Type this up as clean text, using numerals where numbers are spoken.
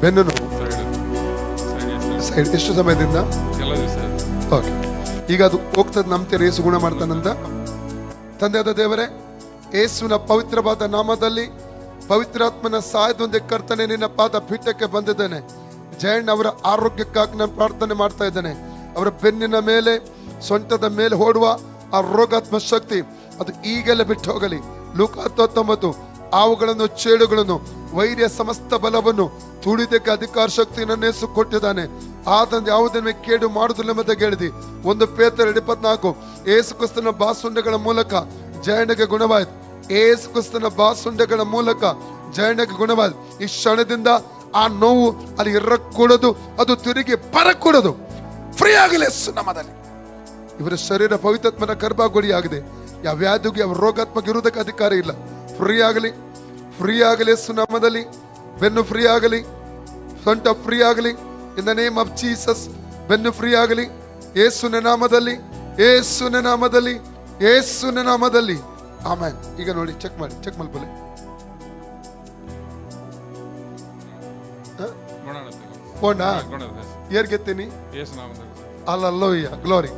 ಬೆನ್ನು ನೋವು ಸೈಡ್ ಎಷ್ಟು ಸಮಯದಿಂದ? ಓಕೆ, ಈಗ ಅದು ಹೋಗ್ತದೆ, ನಂಬ್ತೀರ ಯೇಸು ಗುಣ ಮಾಡ್ತಾನಂತ? ತಂದೆಯಾದ ದೇವರೇ, ಯೇಸುವಿನ ಪವಿತ್ರವಾದ ನಾಮದಲ್ಲಿ ಪವಿತ್ರಾತ್ಮನ ಸಹಾಯದೊಂದಿಗೆ ಕರ್ತನೆ ನಿನ್ನ ಪಾದ ಪೀಠಕ್ಕೆ ಬಂದಿದ್ದೇನೆ. ಜಯಣ್ಣ ಅವರ ಆರೋಗ್ಯಕ್ಕಾಗಿ ನಾನು ಪ್ರಾರ್ಥನೆ ಮಾಡ್ತಾ ಇದ್ದೇನೆ. ಅವರ ಬೆನ್ನಿನ ಮೇಲೆ, ಸೊಂಟದ ಮೇಲೆ ಓಡುವ ಆ ರೋಗಾತ್ಮ ಶಕ್ತಿ ಅದು ಈಗಲೇ ಬಿಟ್ಟು ಹೋಗಲಿ. ಲೂಕ 19 ಆವುಗಳನ್ನು, ಚೇಳುಗಳನ್ನು, ವೈರ್ಯ ಸಮಸ್ತ ಬಲವನ್ನು ತುಳಿದಕ್ಕೆ ಅಧಿಕಾರ ಶಕ್ತಿಯನ್ನು ಯೇಸು ಕೊಟ್ಟಿದ್ದಾನೆ. ಆತನ ಯಾವುದನ್ನು ಕೇಡು ಮಾಡುವುದಿಲ್ಲ ಎಂಬುದಾಗಿ ಹೇಳಿದಿ. 1 ಪೇತ್ರ 24 ಯೇಸು ಕ್ರಿಸ್ತನ ಬಾಸುಂಡೆಗಳ ಮೂಲಕ ಜಯಣ್ಣಗೆ ಗುಣವಾಯಿತು. ಯೇಸು ಕ್ರಿಸ್ತನ ಬಾಸುಂಡೆಗಳ ಮೂಲಕ ಜಯಣ್ಣಗೆ ಗುಣವಾಯಿತು. ಈ ಕ್ಷಣದಿಂದ ಆ ನೋವು ಅಲ್ಲಿ ಇರಕೂಡದು, ಅದು ತಿರುಗಿ ಬರಕೂಡದು. ಫ್ರೀ ಆಗಲಿ ಯೇಸು ನಾಮದಲ್ಲಿ. ಇವರ ಶರೀರ ಪವಿತ್ರಾತ್ಮನ ಗರ್ಭಗುಡಿ ಆಗಿದೆ. ಯಾವ ವ್ಯಾಧಿಗೆ, ಯಾವ ರೋಗಾತ್ಮಕ ಇರುವುದಕ್ಕೆ ಅಧಿಕಾರ ಇಲ್ಲ. ಫ್ರೀ ಆಗಲಿ, ಫ್ರೀ ಆಗಲಿ ಯೇಸು ನಾಮದಲ್ಲಿ. ಬೆನ್ನು ಫ್ರೀ ಆಗಲಿ, ಸೊಂಟ ಫ್ರೀ ಆಗಲಿ. In the name of Jesus ಬೆನ್ನು ಫ್ರೀ ಆಗಲಿ ಯೇಸುವಿನ ನಾಮದಲ್ಲಿ, ಯೇಸುವಿನ ನಾಮದಲ್ಲಿ, ಯೇಸುವಿನ ನಾಮದಲ್ಲಿ. ಆಮೆನ್. ಈಗ ನೋಡಿ, ಚೆಕ್ ಮಾಡಿ, ಚೆಕ್ ಮಲ್ಪಲೆ ಕೊಂಡ ಏರ್ಗೆತ್ತೀನಿ. ಅಲ್ಲಲ್ಲೋಯ್ಯ, ಗ್ಲೋರಿ.